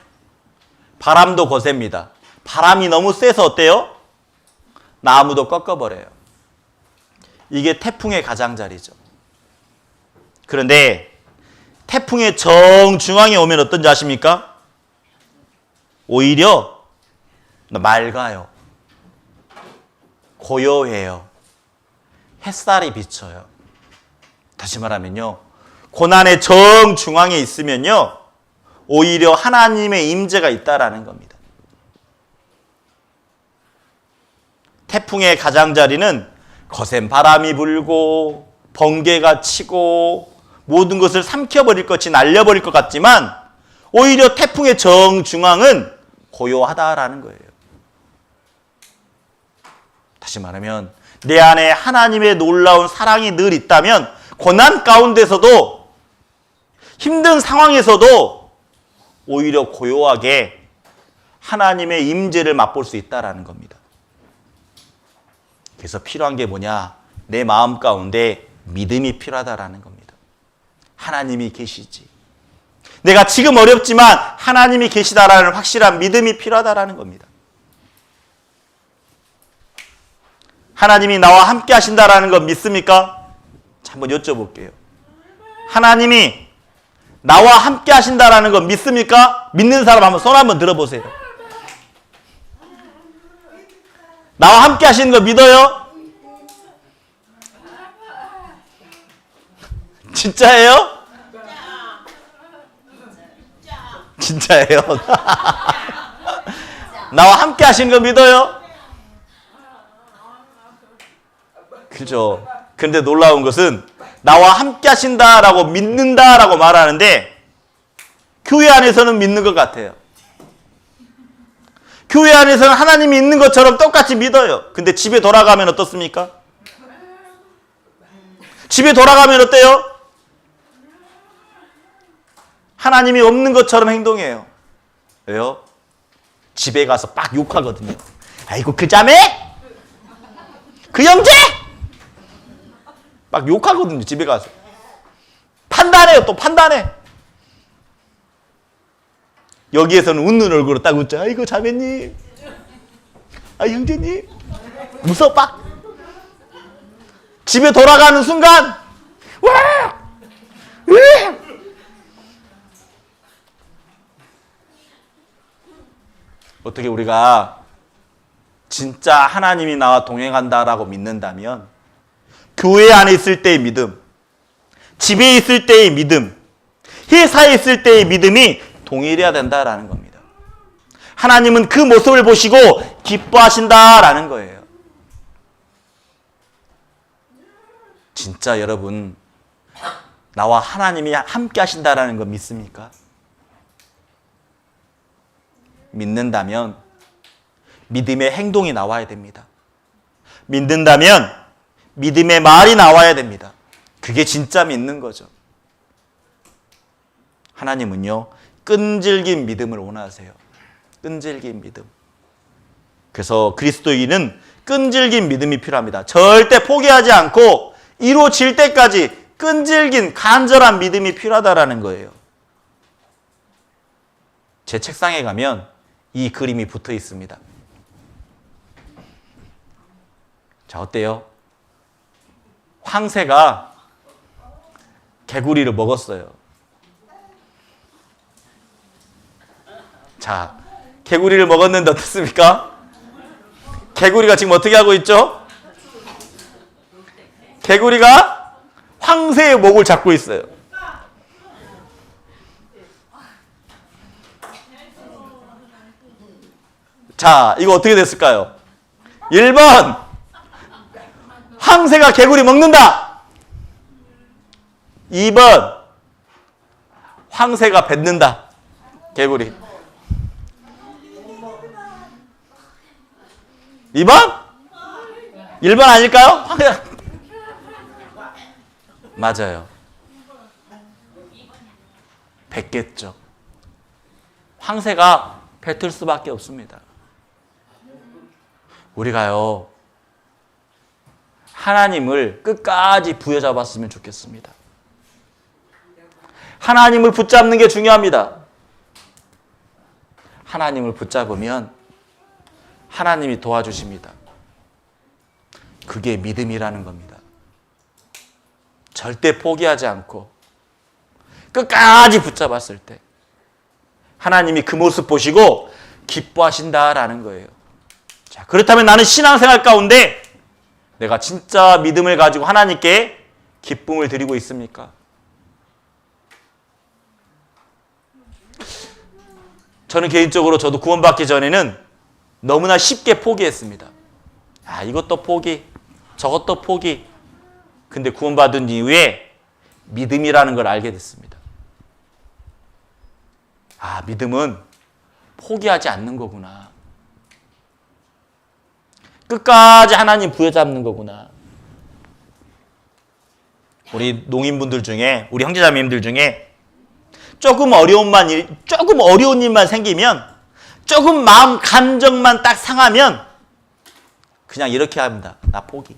바람도 거셉니다. 바람이 너무 세서 어때요? 나무도 꺾어버려요. 이게 태풍의 가장자리죠. 그런데 태풍의 정중앙에 오면 어떤지 아십니까? 오히려 맑아요. 고요해요. 햇살이 비쳐요. 다시 말하면요, 고난의 정중앙에 있으면요, 오히려 하나님의 임재가 있다라는 겁니다. 태풍의 가장자리는 거센 바람이 불고 번개가 치고 모든 것을 삼켜버릴 것이 날려버릴 것 같지만 오히려 태풍의 정중앙은 고요하다라는 거예요. 다시 말하면 내 안에 하나님의 놀라운 사랑이 늘 있다면 고난 가운데서도 힘든 상황에서도 오히려 고요하게 하나님의 임재를 맛볼 수 있다라는 겁니다. 그래서 필요한 게 뭐냐? 내 마음 가운데 믿음이 필요하다라는 겁니다. 하나님이 계시지. 내가 지금 어렵지만 하나님이 계시다라는 확실한 믿음이 필요하다라는 겁니다. 하나님이 나와 함께 하신다라는 건 믿습니까? 자, 한번 여쭤볼게요. 하나님이 나와 함께 하신다라는 건 믿습니까? 믿는 사람 한번 손 한번 들어보세요. 나와 함께 하시는 거 믿어요? 진짜예요? 진짜예요? 나와 함께 하시는 거 믿어요? 그죠? 근데 놀라운 것은 나와 함께 하신다라고 믿는다라고 말하는데 교회 안에서는 믿는 것 같아요. 교회 안에서는 하나님이 있는 것처럼 똑같이 믿어요. 근데 집에 돌아가면 어떻습니까? 집에 돌아가면 어때요? 하나님이 없는 것처럼 행동해요. 왜요? 집에 가서 막 욕하거든요. 아이고 그 자매? 그 형제? 막 욕하거든요. 집에 가서. 판단해요. 또 판단해. 여기에서는 웃는 얼굴로 딱 웃죠. 아이고 자매님, 아 형제님, 웃어 빡. 집에 돌아가는 순간 와, 어떻게 우리가 진짜 하나님이 나와 동행한다라고 믿는다면 교회 안에 있을 때의 믿음, 집에 있을 때의 믿음, 회사에 있을 때의 믿음이 동일해야 된다라는 겁니다. 하나님은 그 모습을 보시고 기뻐하신다라는 거예요. 진짜 여러분, 나와 하나님이 함께 하신다라는 거 믿습니까? 믿는다면 믿음의 행동이 나와야 됩니다. 믿는다면 믿음의 말이 나와야 됩니다. 그게 진짜 믿는 거죠. 하나님은요, 끈질긴 믿음을 원하세요. 끈질긴 믿음. 그래서 그리스도인은 끈질긴 믿음이 필요합니다. 절대 포기하지 않고 이루어질 때까지 끈질긴 간절한 믿음이 필요하다라는 거예요. 제 책상에 가면 이 그림이 붙어 있습니다. 자, 어때요? 황새가 개구리를 먹었어요. 자, 개구리를 먹었는데 어떻습니까? 개구리가 지금 어떻게 하고 있죠? 개구리가 황새의 목을 잡고 있어요. 자, 이거 어떻게 됐을까요? 1번 황새가 개구리 먹는다. 2번 황새가 뱉는다. 개구리. 2번? 1번 아닐까요? 맞아요. 뱉겠죠. 황새가 뱉을 수밖에 없습니다. 우리가요, 하나님을 끝까지 부여잡았으면 좋겠습니다. 하나님을 붙잡는 게 중요합니다. 하나님을 붙잡으면 하나님이 도와주십니다. 그게 믿음이라는 겁니다. 절대 포기하지 않고 끝까지 붙잡았을 때 하나님이 그 모습 보시고 기뻐하신다라는 거예요. 자, 그렇다면 나는 신앙생활 가운데 내가 진짜 믿음을 가지고 하나님께 기쁨을 드리고 있습니까? 저는 개인적으로 저도 구원받기 전에는 너무나 쉽게 포기했습니다. 아, 이것도 포기, 저것도 포기. 근데 구원받은 이후에 믿음이라는 걸 알게 됐습니다. 아, 믿음은 포기하지 않는 거구나. 끝까지 하나님 부여잡는 거구나. 우리 농인분들 중에, 우리 형제자매님들 중에 조금 어려운 일만 생기면, 조금 마음 감정만 딱 상하면 그냥 이렇게 합니다. 나 포기.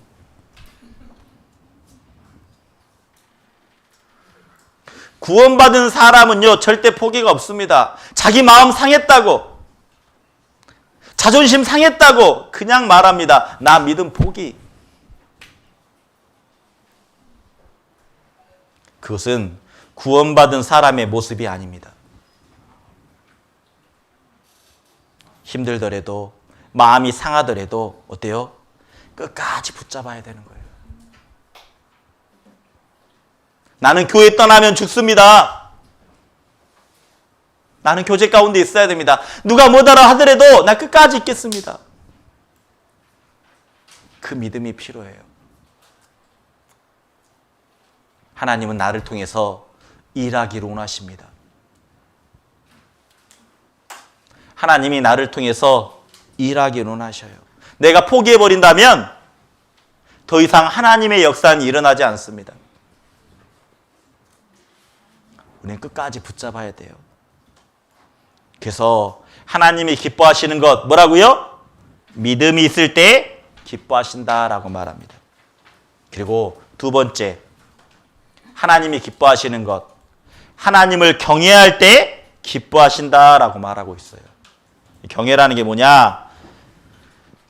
구원받은 사람은요, 절대 포기가 없습니다. 자기 마음 상했다고, 자존심 상했다고 그냥 말합니다. 나 믿음 포기. 그것은 구원받은 사람의 모습이 아닙니다. 힘들더라도, 마음이 상하더라도 어때요? 끝까지 붙잡아야 되는 거예요. 나는 교회 떠나면 죽습니다. 나는 교제 가운데 있어야 됩니다. 누가 뭐더라 하더라도 나 끝까지 있겠습니다. 그 믿음이 필요해요. 하나님은 나를 통해서 일하기를 원하십니다. 하나님이 나를 통해서 일하기를 원하셔요. 내가 포기해버린다면 더 이상 하나님의 역사는 일어나지 않습니다. 우리는 끝까지 붙잡아야 돼요. 그래서 하나님이 기뻐하시는 것 뭐라고요? 믿음이 있을 때 기뻐하신다라고 말합니다. 그리고 두 번째, 하나님이 기뻐하시는 것, 하나님을 경외할 때 기뻐하신다라고 말하고 있어요. 경외라는 게 뭐냐?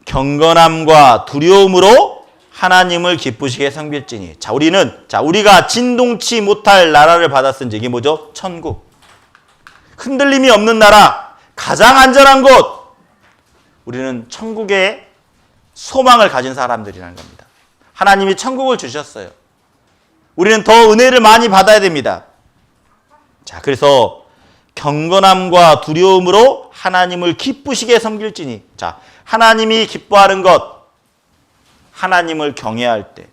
경건함과 두려움으로 하나님을 기쁘시게 섬길지니. 자, 우리가 진동치 못할 나라를 받았은지, 이게 뭐죠? 천국. 흔들림이 없는 나라, 가장 안전한 곳. 우리는 천국에 소망을 가진 사람들이라는 겁니다. 하나님이 천국을 주셨어요. 우리는 더 은혜를 많이 받아야 됩니다. 자, 그래서 경건함과 두려움으로 하나님을 기쁘시게 섬길지니. 자, 하나님이 기뻐하는 것, 하나님을 경외할 때.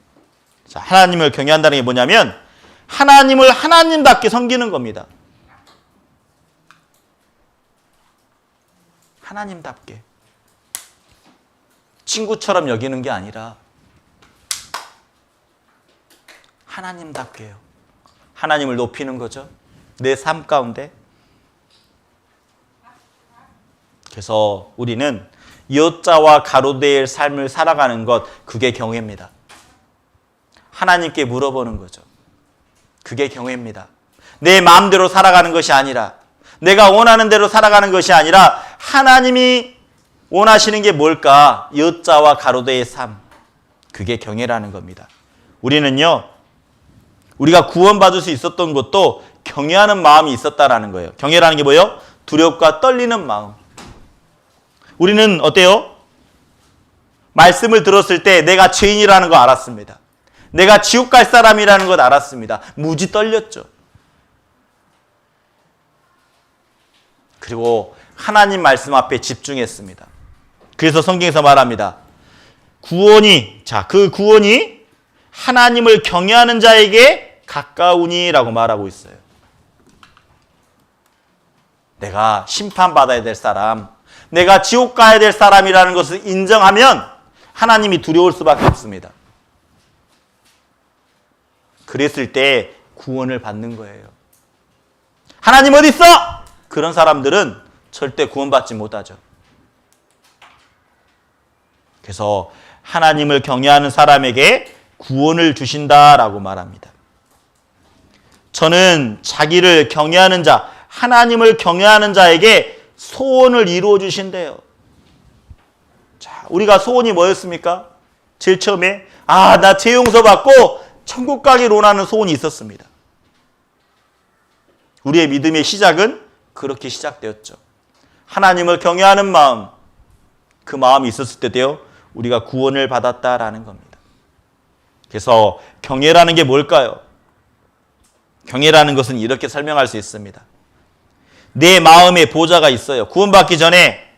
자, 하나님을 경외한다는 게 뭐냐면 하나님을 하나님답게 섬기는 겁니다. 하나님답게. 친구처럼 여기는 게 아니라 하나님답게요. 하나님을 높이는 거죠. 내 삶 가운데. 그래서 우리는 여자와 가로대의 삶을 살아가는 것, 그게 경외입니다. 하나님께 물어보는 거죠. 그게 경외입니다. 내 마음대로 살아가는 것이 아니라, 내가 원하는 대로 살아가는 것이 아니라 하나님이 원하시는 게 뭘까? 여자와 가로대의 삶. 그게 경외라는 겁니다. 우리는요, 우리가 구원받을 수 있었던 것도 경외하는 마음이 있었다라는 거예요. 경외라는 게 뭐예요? 두렵고 떨리는 마음. 우리는 어때요? 말씀을 들었을 때 내가 죄인이라는 거 알았습니다. 내가 지옥 갈 사람이라는 것 알았습니다. 무지 떨렸죠. 그리고 하나님 말씀 앞에 집중했습니다. 그래서 성경에서 말합니다. 그 구원이 하나님을 경외하는 자에게 가까우니라고 말하고 있어요. 내가 심판받아야 될 사람, 내가 지옥 가야 될 사람이라는 것을 인정하면 하나님이 두려울 수밖에 없습니다. 그랬을 때 구원을 받는 거예요. 하나님 어디 있어? 그런 사람들은 절대 구원받지 못하죠. 그래서 하나님을 경외하는 사람에게 구원을 주신다라고 말합니다. 저는 자기를 경외하는 자, 하나님을 경외하는 자에게 소원을 이루어 주신대요. 자, 우리가 소원이 뭐였습니까? 제일 처음에 나 죄 용서받고 천국 가기를 원하는 소원이 있었습니다. 우리의 믿음의 시작은 그렇게 시작되었죠. 하나님을 경외하는 마음, 그 마음이 있었을 때도요, 우리가 구원을 받았다라는 겁니다. 그래서 경외라는 게 뭘까요? 경외라는 것은 이렇게 설명할 수 있습니다. 내 마음에 보좌가 있어요. 구원받기 전에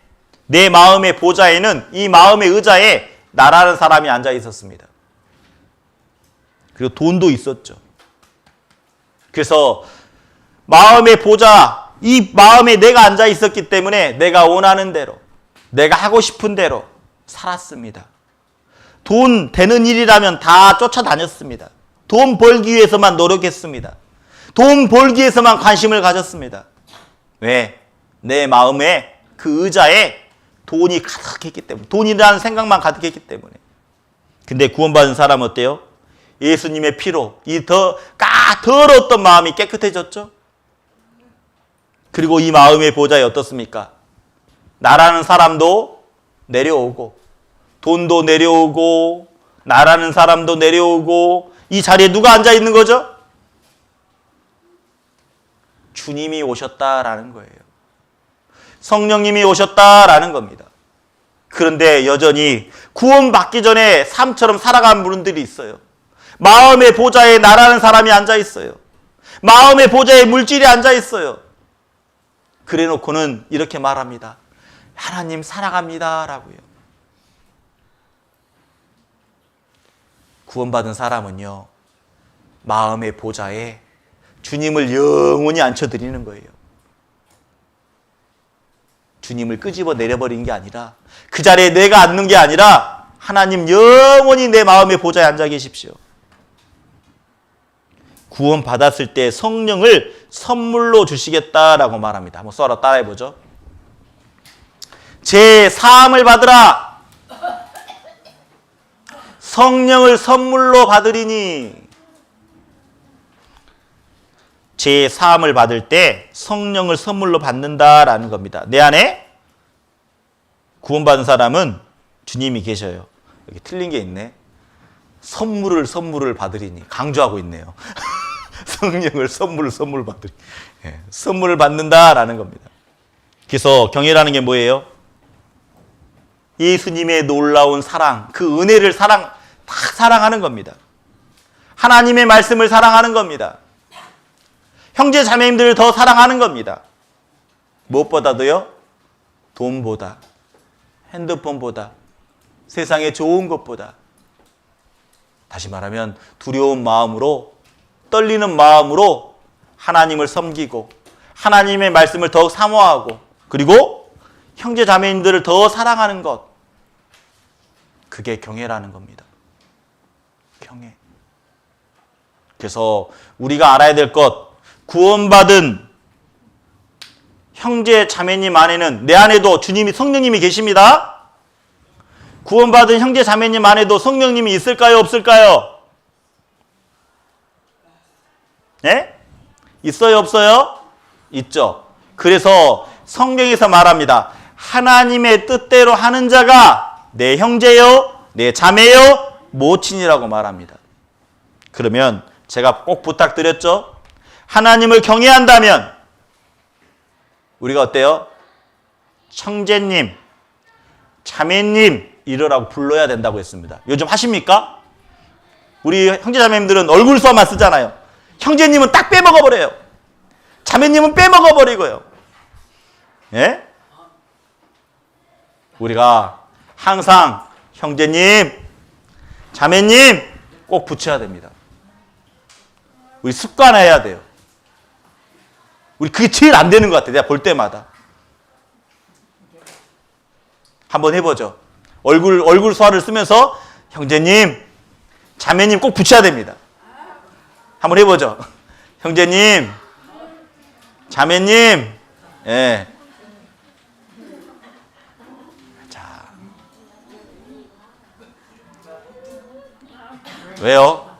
내 마음의 보좌에는, 이 마음의 의자에 나라는 사람이 앉아 있었습니다. 그리고 돈도 있었죠. 그래서 마음의 보좌, 이 마음에 내가 앉아 있었기 때문에 내가 원하는 대로, 내가 하고 싶은 대로 살았습니다. 돈 되는 일이라면 다 쫓아다녔습니다. 돈 벌기 위해서만 노력했습니다. 돈 벌기 위해서만 관심을 가졌습니다. 왜? 내 마음에 그 의자에 돈이 가득했기 때문에, 돈이라는 생각만 가득했기 때문에. 근데 구원받은 사람은 어때요? 예수님의 피로 이 더러웠던 마음이 깨끗해졌죠? 그리고 이 마음의 보좌에 어떻습니까? 나라는 사람도 내려오고, 돈도 내려오고, 나라는 사람도 내려오고, 이 자리에 누가 앉아 있는 거죠? 주님이 오셨다라는 거예요. 성령님이 오셨다라는 겁니다. 그런데 여전히 구원받기 전에 삶처럼 살아간 분들이 있어요. 마음의 보좌에 나라는 사람이 앉아 있어요. 마음의 보좌에 물질이 앉아 있어요. 그래 놓고는 이렇게 말합니다. 하나님 사랑합니다 라고요. 구원받은 사람은요, 마음의 보좌에 주님을 영원히 앉혀드리는 거예요. 주님을 끄집어 내려버리는 게 아니라, 그 자리에 내가 앉는 게 아니라 하나님 영원히 내 마음의 보좌에 앉아 계십시오. 구원 받았을 때 성령을 선물로 주시겠다라고 말합니다. 한번 써라 따라해보죠. 제 사함을 받으라. 성령을 선물로 받으리니. 제 사함을 받을 때 성령을 선물로 받는다라는 겁니다. 내 안에 구원받은 사람은 주님이 계셔요. 여기 틀린 게 있네. 선물을 받으리니. 강조하고 있네요. 성령을 선물 받으리. 선물을 받는다라는 겁니다. 그래서 경외라는 게 뭐예요? 예수님의 놀라운 사랑, 그 은혜를 다 사랑하는 겁니다. 하나님의 말씀을 사랑하는 겁니다. 형제 자매님들을 더 사랑하는 겁니다. 무엇보다도요? 돈보다, 핸드폰보다, 세상의 좋은 것보다. 다시 말하면 두려운 마음으로, 떨리는 마음으로 하나님을 섬기고, 하나님의 말씀을 더 사모하고, 그리고 형제 자매님들을 더 사랑하는 것, 그게 경외라는 겁니다. 경외. 그래서 우리가 알아야 될 것, 구원받은 형제 자매님 안에는, 내 안에도 주님이, 성령님이 계십니다. 구원받은 형제 자매님 안에도 성령님이 있을까요, 없을까요? 네? 있어요, 없어요? 있죠. 그래서 성경에서 말합니다. 하나님의 뜻대로 하는 자가 내 형제요, 내 자매요, 모친이라고 말합니다. 그러면 제가 꼭 부탁드렸죠? 하나님을 경외한다면 우리가 어때요? 형제님, 자매님 이러라고 불러야 된다고 했습니다. 요즘 하십니까? 우리 형제자매님들은 얼굴 써만 쓰잖아요. 형제님은 딱 빼먹어버려요. 자매님은 빼먹어버리고요. 예? 우리가 항상 형제님, 자매님 꼭 붙여야 됩니다. 우리 습관화해야 돼요. 우리 그게 제일 안 되는 것 같아요. 내가 볼 때마다. 한번 해보죠. 얼굴 수화를 쓰면서 형제님, 자매님 꼭 붙여야 됩니다. 한번 해보죠. 형제님, 자매님, 예. 자, 왜요?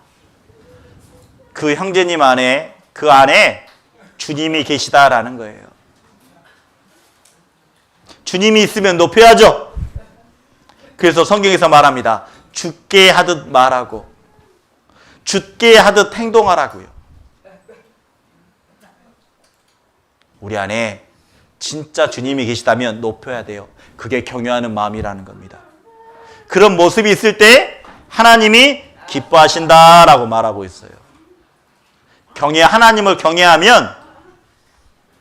그 형제님 안에, 그 안에 주님이 계시다라는 거예요. 주님이 있으면 높여야죠. 그래서 성경에서 말합니다. 죽게 하듯 말하고 죽게 하듯 행동하라고요. 우리 안에 진짜 주님이 계시다면 높여야 돼요. 그게 경외하는 마음이라는 겁니다. 그런 모습이 있을 때 하나님이 기뻐하신다라고 말하고 있어요. 하나님을 경외하면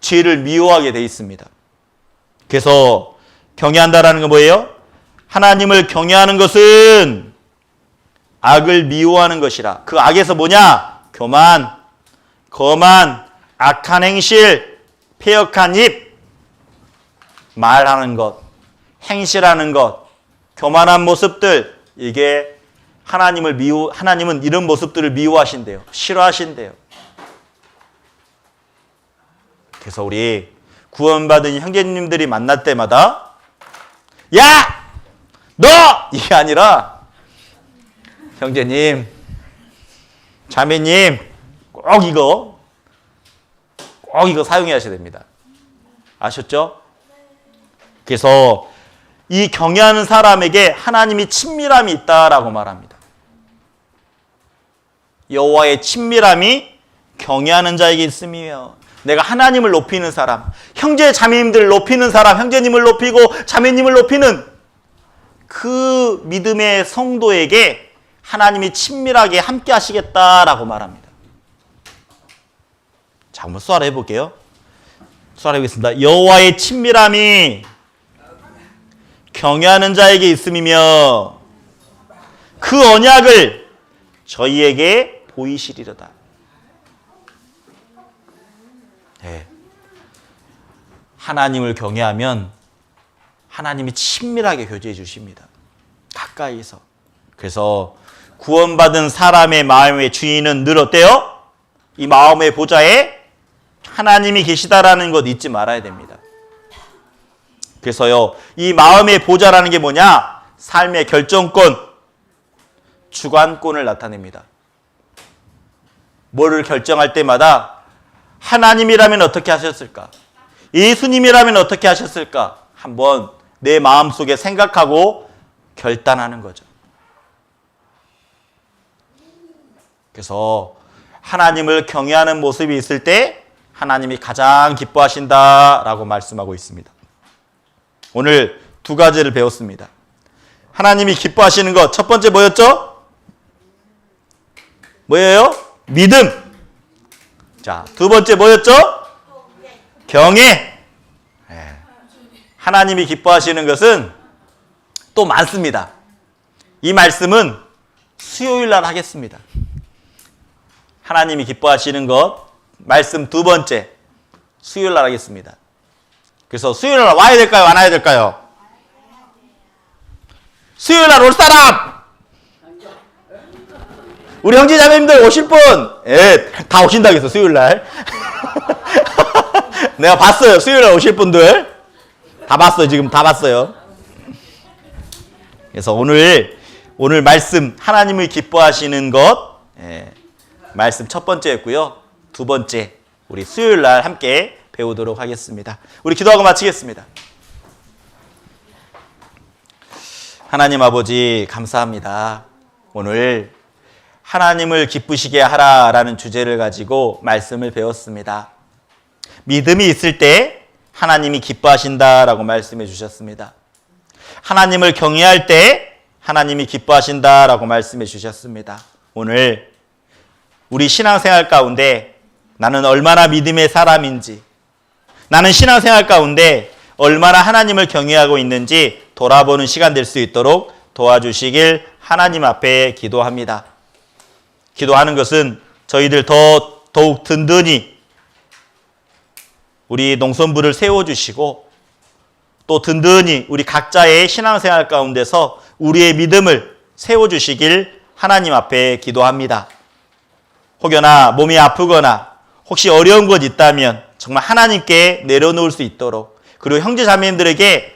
죄를 미워하게 돼 있습니다. 그래서 경외한다라는 건 뭐예요? 하나님을 경외하는 것은 악을 미워하는 것이라. 그 악에서 뭐냐? 교만, 거만, 악한 행실, 패역한 입, 말하는 것, 행실하는 것, 교만한 모습들, 이게 하나님은 이런 모습들을 미워하신대요. 싫어하신대요. 그래서 우리 구원받은 형제님들이 만날 때마다 야! 너! 이게 아니라 형제님, 자매님 꼭 이거 사용해야 됩니다. 아셨죠? 그래서 이 경외하는 사람에게 하나님이 친밀함이 있다라고 말합니다. 여호와의 친밀함이 경외하는 자에게 있으며 내가 하나님을 높이는 사람, 형제 자매님들을 높이는 사람, 형제님을 높이고 자매님을 높이는 그 믿음의 성도에게 하나님이 친밀하게 함께 하시겠다라고 말합니다. 자, 한번 수화를 해볼게요. 수화를 해보겠습니다. 여호와의 친밀함이 경외하는 자에게 있음이며 그 언약을 저희에게 보이시리로다. 네. 하나님을 경외하면 하나님이 친밀하게 교제해 주십니다. 가까이서. 그래서 구원받은 사람의 마음의 주인은 늘 어때요? 이 마음의 보좌에 하나님이 계시다라는 것 잊지 말아야 됩니다. 그래서요, 이 마음의 보좌라는 게 뭐냐? 삶의 결정권, 주관권을 나타냅니다. 뭐를 결정할 때마다 하나님이라면 어떻게 하셨을까? 예수님이라면 어떻게 하셨을까? 한번 내 마음속에 생각하고 결단하는 거죠. 그래서 하나님을 경외하는 모습이 있을 때 하나님이 가장 기뻐하신다라고 말씀하고 있습니다. 오늘 두 가지를 배웠습니다. 하나님이 기뻐하시는 것, 첫 번째 뭐였죠? 뭐예요? 믿음. 자, 두 번째 뭐였죠? 경외. 하나님이 기뻐하시는 것은 또 많습니다. 이 말씀은 수요일 날 하겠습니다. 하나님이 기뻐하시는 것, 말씀 두 번째, 수요일 날 하겠습니다. 그래서 수요일 날 와야 될까요? 안 와야 될까요? 수요일 날 올 사람! 우리 형제자매님들 오실 분! 예, 다 오신다고 했어, 수요일 날. 내가 봤어요, 수요일 날 오실 분들. 다 봤어요, 지금 다 봤어요. 그래서 오늘 말씀, 하나님을 기뻐하시는 것, 말씀 첫 번째였고요. 두 번째, 우리 수요일 날 함께 배우도록 하겠습니다. 우리 기도하고 마치겠습니다. 하나님 아버지, 감사합니다. 오늘 하나님을 기쁘시게 하라라는 주제를 가지고 말씀을 배웠습니다. 믿음이 있을 때 하나님이 기뻐하신다라고 말씀해 주셨습니다. 하나님을 경외할 때 하나님이 기뻐하신다라고 말씀해 주셨습니다. 오늘 우리 신앙생활 가운데 나는 얼마나 믿음의 사람인지, 나는 신앙생활 가운데 얼마나 하나님을 경외하고 있는지 돌아보는 시간 될 수 있도록 도와주시길 하나님 앞에 기도합니다. 기도하는 것은 저희들 더욱 든든히 우리 농선부를 세워주시고 또 든든히 우리 각자의 신앙생활 가운데서 우리의 믿음을 세워주시길 하나님 앞에 기도합니다. 혹여나 몸이 아프거나 혹시 어려운 것 있다면 정말 하나님께 내려놓을 수 있도록, 그리고 형제 자매님들에게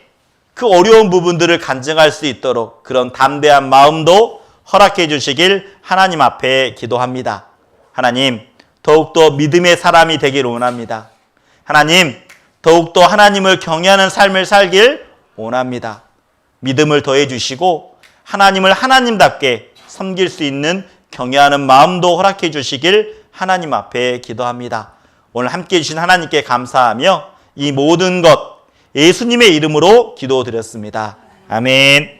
그 어려운 부분들을 간증할 수 있도록 그런 담대한 마음도 허락해 주시길 하나님 앞에 기도합니다. 하나님, 더욱더 믿음의 사람이 되길 원합니다. 하나님, 더욱더 하나님을 경외하는 삶을 살길 원합니다. 믿음을 더해 주시고 하나님을 하나님답게 섬길 수 있는 경외하는 마음도 허락해 주시길 하나님 앞에 기도합니다. 오늘 함께해 주신 하나님께 감사하며 이 모든 것 예수님의 이름으로 기도드렸습니다. 아멘.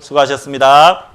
수고하셨습니다.